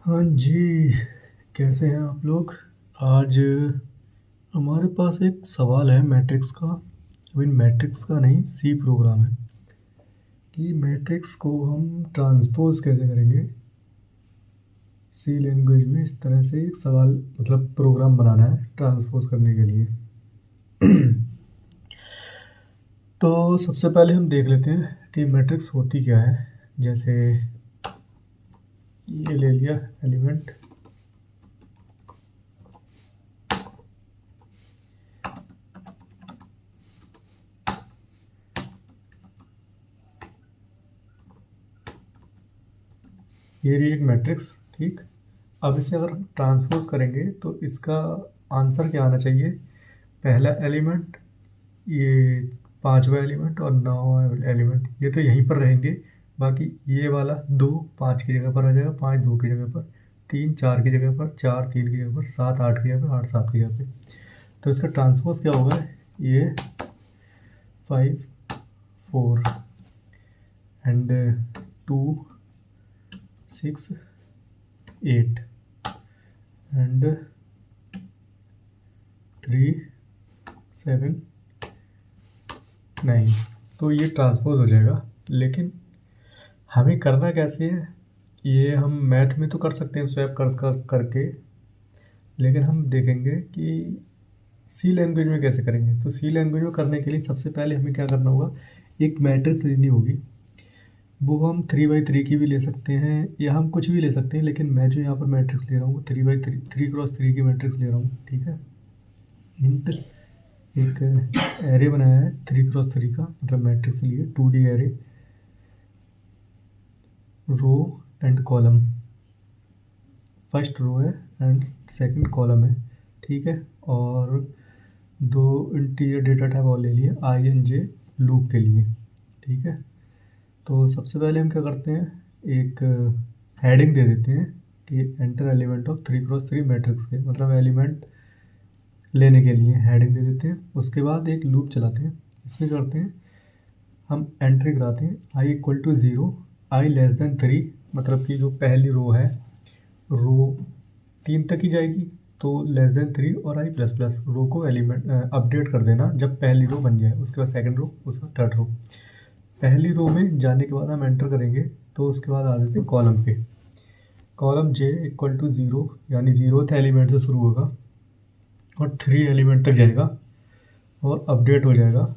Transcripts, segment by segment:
हाँ जी, कैसे हैं आप लोग? आज हमारे पास एक सवाल है मैट्रिक्स का। मैट्रिक्स का नहीं, सी प्रोग्राम है कि मैट्रिक्स को हम ट्रांसपोज़ कैसे करेंगे सी लैंग्वेज में। इस तरह से एक सवाल मतलब प्रोग्राम बनाना है ट्रांसपोज़ करने के लिए। तो सबसे पहले हम देख लेते हैं कि मैट्रिक्स होती क्या है। जैसे ये ले लिया एलिमेंट, ये रही एक मैट्रिक्स, ठीक। अब इसे अगर हम ट्रांसपोज़ करेंगे तो इसका आंसर क्या आना चाहिए? पहला एलिमेंट, ये पांचवा एलिमेंट और नौवां एलिमेंट, ये तो यहीं पर रहेंगे। बाकी ये वाला 2 5 की जगह पर आ जाएगा, 5 2 की जगह पर, 3 4 की जगह पर, 4 3 की जगह पर, 7 8 की जगह पर, 8 7 की जगह पे। तो इसका ट्रांसपोज क्या होगा? ये 5 4 एंड 2 6 8 एंड 3 7 9। तो ये ट्रांसपोज हो जाएगा। लेकिन हमें करना कैसे है? ये हम मैथ में तो कर सकते हैं स्वैप करके, लेकिन हम देखेंगे कि सी लैंग्वेज में कैसे करेंगे। तो सी लैंग्वेज में करने के लिए सबसे पहले हमें क्या करना होगा? एक मैट्रिक्स लेनी होगी। वो हम 3x3 की भी ले सकते हैं या हम कुछ भी ले सकते हैं, लेकिन मैं जो यहाँ पर मैट्रिक्स ले रहा हूँ वो 3x3 3x3 की मैट्रिक्स ले रहा हूँ, ठीक है। इंट एक एरे बनाया है 3x3 का, मतलब मैट्रिक्स लिए 2D array, row and column, first row है एंड सेकंड कॉलम है, ठीक है। और 2 इंटीजर डेटा टाइप और ले लिए INJ लूप के लिए, ठीक है। तो सबसे पहले हम क्या करते हैं, एक हेडिंग दे देते हैं कि enter element of 3x3 matrix के, मतलब एलिमेंट लेने के लिए हेडिंग दे देते हैं। उसके बाद एक लूप चलाते हैं। इसमें करते हैं हम एंट्री कराते हैं i = 0, i <3, मतलब कि जो पहली रो है, रो 3 तक ही जाएगी, तो <3 और i++ रो को एलिमेंट अपडेट कर देना जब पहली रो बन जाए। उसके बाद सेकंड रो, उसके बाद थर्ड रो। पहली रो में जाने के बाद हम एंटर करेंगे, तो उसके बाद आ जाते हैं कॉलम पे। कॉलम j = 0, यानी 0th एलिमेंट से शुरू होगा और 3 एलिमेंट तक जाएगा और अपडेट हो जाएगा।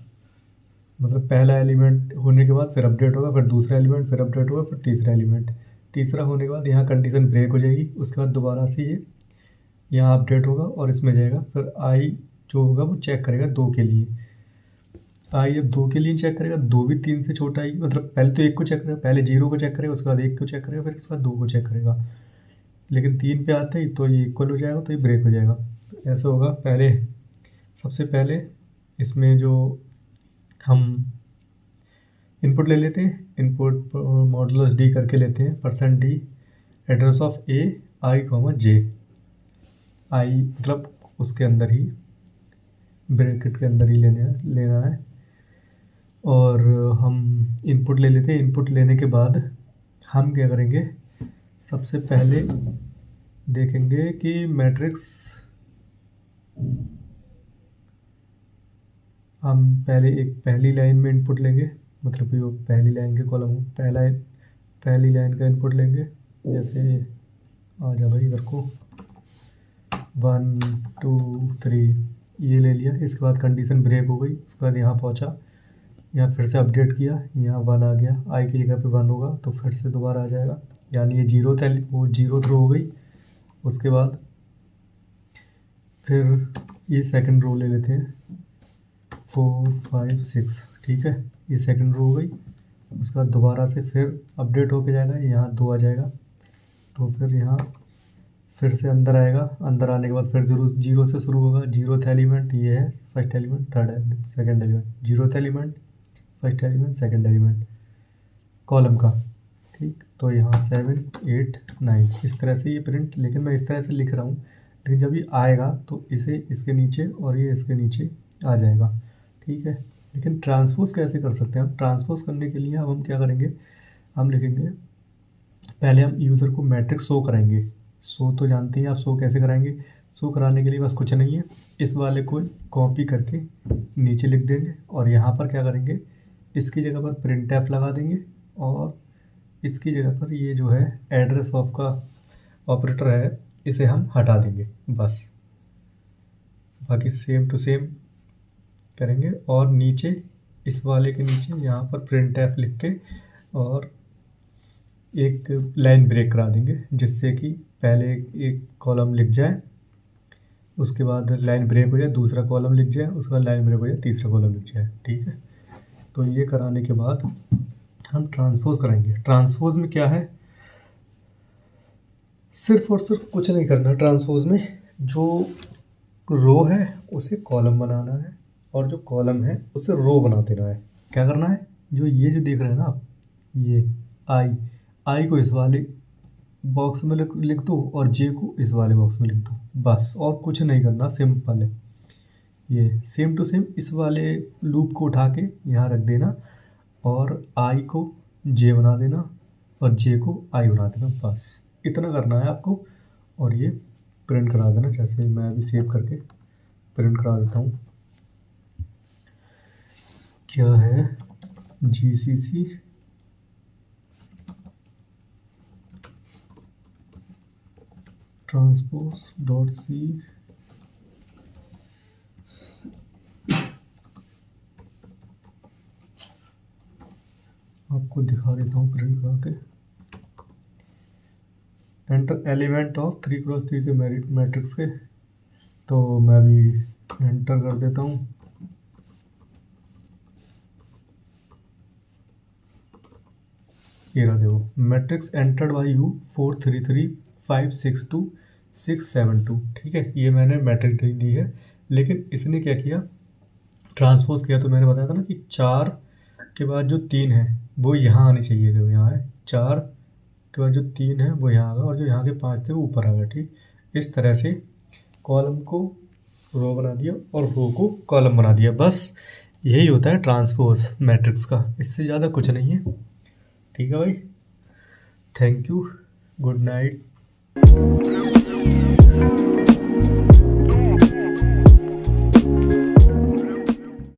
मतलब पहला एलिमेंट होने के बाद फिर अपडेट होगा, फिर दूसरा एलिमेंट, फिर अपडेट होगा, फिर तीसरा एलिमेंट। तीसरा होने के बाद यहाँ कंडीशन ब्रेक हो जाएगी। उसके बाद दोबारा से ये यहाँ अपडेट होगा और इसमें जाएगा। फिर i जो होगा वो चेक करेगा 2 के लिए। i अब 2 के लिए चेक करेगा, 2 भी 3 से छोटा ही, मतलब पहले तो 1 को चेक करेगा, पहले 0 को चेक करेगा, उसके बाद 1 को चेक करेगा, फिर उसके बाद 2 को चेक करेगा। लेकिन 3 पे आते ही तो ये इक्वल हो जाएगा, तो ये ब्रेक हो जाएगा। तो ऐसा होगा। पहले सबसे पहले इसमें जो हम इनपुट ले लेते हैं, इनपुट मॉडुलस d करके लेते हैं, %d address of a i, j, i मतलब उसके अंदर ही, ब्रैकेट के अंदर ही लेना है। और हम इनपुट ले लेते हैं। इनपुट लेने के बाद हम क्या करेंगे, सबसे पहले देखेंगे कि मैट्रिक्स, हम पहले एक पहली लाइन में इनपुट लेंगे, मतलब कि वो पहली लाइन के कॉलम हो, पहली लाइन का इनपुट लेंगे। जैसे आ जा भाई इधर को, 1 2 3 ये ले लिया। इसके बाद कंडीशन ब्रेक हो गई। उसके बाद यहाँ पहुँचा, यहाँ फिर से अपडेट किया, यहाँ 1 आ गया, i की जगह पे 1 होगा तो फिर से दोबारा आ जाएगा, यानी ये 0th रो हो गई। उसके बाद फिर ये सेकंड रो ले लेते हैं, 4 5 6, ठीक है, ये सेकंड रो हो गई। उसके बाद दोबारा से फिर अपडेट होके जाएगा, यहाँ 2 आ जाएगा, तो फिर यहाँ फिर से अंदर आएगा। अंदर आने के बाद फिर 0 से शुरू होगा। 0th एलिमेंट ये है, first element, second element, 0th element, first element, second element column का, ठीक। तो यहाँ 7 8 9 इस तरह से ये प्रिंट, लेकिन मैं इस तरह से लिख रहा हूँ, लेकिन जब ये आएगा तो इसे इसके नीचे और ये इसके नीचे आ जाएगा, ठीक है। लेकिन ट्रांसपोज कैसे कर सकते हैं हम? ट्रांसपोज करने के लिए अब हम क्या करेंगे, हम लिखेंगे, पहले हम यूज़र को मैट्रिक्स शो कराएंगे शो तो जानते हैं आप, शो कैसे कराएंगे। शो कराने के लिए बस कुछ नहीं है, इस वाले को कॉपी करके नीचे लिख देंगे और यहाँ पर क्या करेंगे, इसकी जगह पर प्रिंट एफ लगा देंगे और इसकी जगह पर ये जो है एड्रेस ऑफ का ऑपरेटर है इसे हम हटा देंगे बस। बाकी सेम टू सेम करेंगे और नीचे इस वाले के नीचे यहाँ पर प्रिंट एफ लिख के और एक लाइन ब्रेक करा देंगे, जिससे कि पहले एक कॉलम लिख जाए, उसके बाद लाइन ब्रेक हो जाए, दूसरा कॉलम लिख जाए, उसके बाद लाइन ब्रेक हो जाए, तीसरा कॉलम लिख जाए। ठीक है, तो ये कराने के बाद हम ट्रांसपोज कराएंगे। ट्रांसपोज में क्या है, सिर्फ और सिर्फ कुछ नहीं करना। ट्रांसपोज में जो रो है उसे कॉलम बनाना है और जो कॉलम है उसे रो बना देना है। क्या करना है, जो देख रहे हैं ना आप, ये आई को इस वाले बॉक्स में लिख दो और जे को इस वाले बॉक्स में लिख दो बस, और कुछ नहीं करना, सिंपल है। ये सेम टू सेम इस वाले लूप को उठा के यहाँ रख देना और आई को जे बना देना और जे को आई बना देना, बस इतना करना है आपको। और ये प्रिंट करा देना, जैसे मैं अभी सेव करके प्रिंट करा देता हूँ। क्या है, GCC transpose.c आपको दिखा देता हूँ प्रिंट करा के। एंटर एलिमेंट ऑफ 3x3 के मैट्रिक्स के, तो मैं भी एंटर कर देता हूँ। ये रहा देखो, मैट्रिक्स एंटर्ड बाई यू 433562672। ठीक है, ये मैंने मैट्रिक्स दी है, लेकिन इसने क्या किया, ट्रांसपोज किया। तो मैंने बताया था ना कि 4 के बाद जो 3 है वो यहाँ आनी चाहिए थे, वो यहाँ है। 4 के बाद जो 3 है वो यहाँ आ गया और जो यहाँ के 5 थे वो ऊपर आ गए। ठीक, इस तरह से कॉलम को रो बना दिया और रो को कॉलम बना दिया, बस यही होता है ट्रांसपोज मैट्रिक्स का, इससे ज़्यादा कुछ नहीं है। ठीक है भाई, थैंक यू, गुड नाइट।